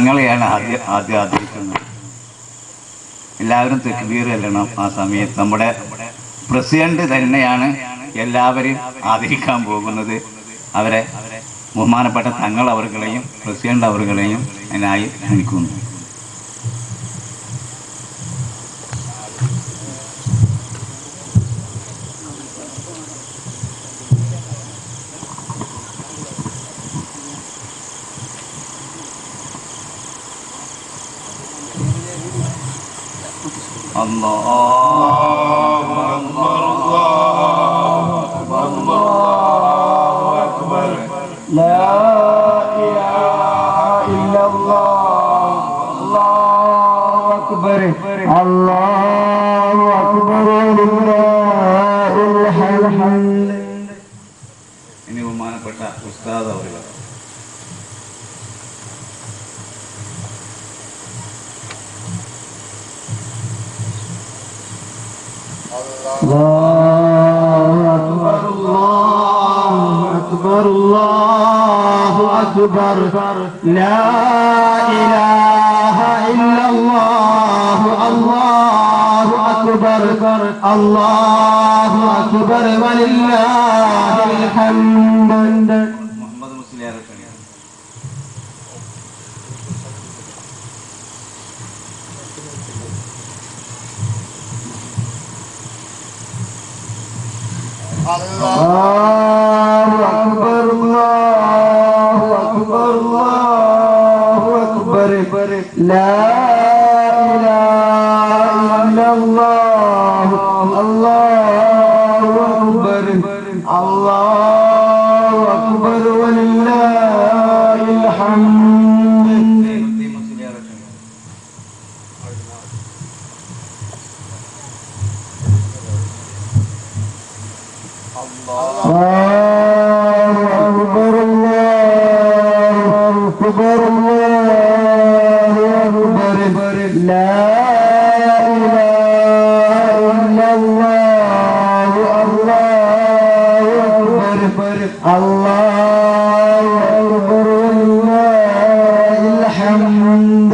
തങ്ങളെയാണ് ആദ്യം ആദരിക്കുന്നത്. എല്ലാവരും തക്ബീർ ചൊല്ലണം. ആ സമയത്ത് നമ്മുടെ പ്രസിഡന്റ് തന്നെയാണ് എല്ലാവരെയും ആദരിക്കാൻ പോകുന്നത്. അവരെ ബഹുമാനപ്പെട്ട തങ്ങൾ അവർകളെയും പ്രസിഡന്റ് അവർകളെയും അതിനായി ക്ഷണിക്കുന്നു. അല്ലാഹു അക്ബർ അല്ലാഹു അക്ബർ അല്ലാഹു അക്ബർ ലാ ഇലാഹ ഇല്ലല്ലാഹ് അല്ലാഹു അക്ബർ അല്ലാഹു അക്ബർ ലില്ലാഹിൽ ഹംദ്. ഇനി ബഹുമാനപ്പെട്ട ഉസ്താദ് അവர்கள் الله أكبر الله أكبر الله أكبر لا إله إلا الله الله أكبر الله أكبر ولله الحمد. محمد مسلم الله أكبر الله أكبر الله أكبر لا إله إلا الله الله أكبر الله أكبر ولله الحمد. الله أكبر الله أكبر الله أكبر لا إله إلا الله الله أكبر الله أكبر ولله الحمد.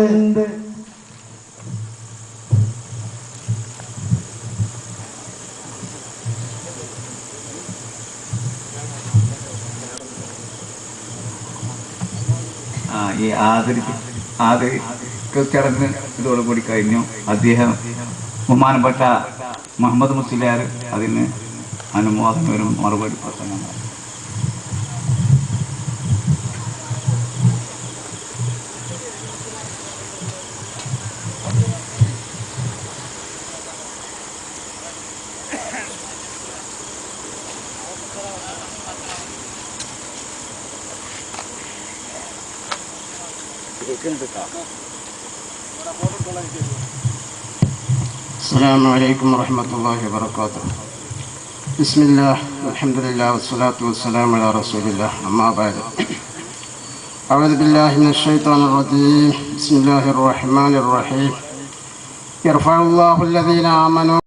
ഈ ആദരിക്കൽ ചടങ്ങ് ഇതോടുകൂടി കഴിഞ്ഞു. അദ്ദേഹം ബഹുമാനപ്പെട്ട മുഹമ്മദ് മുസ്ലിയാർ അതിന് അനുമോദനം ഒരു മറുപടി പ്രസംഗം. السلام عليكم ورحمة الله وبركاته. بسم الله والحمد لله والصلاة والسلام على رسول الله. أما بعد أعوذ بالله من الشيطان الرجيم. بسم الله الرحمن الرحيم. يرفع الله الذين آمنوا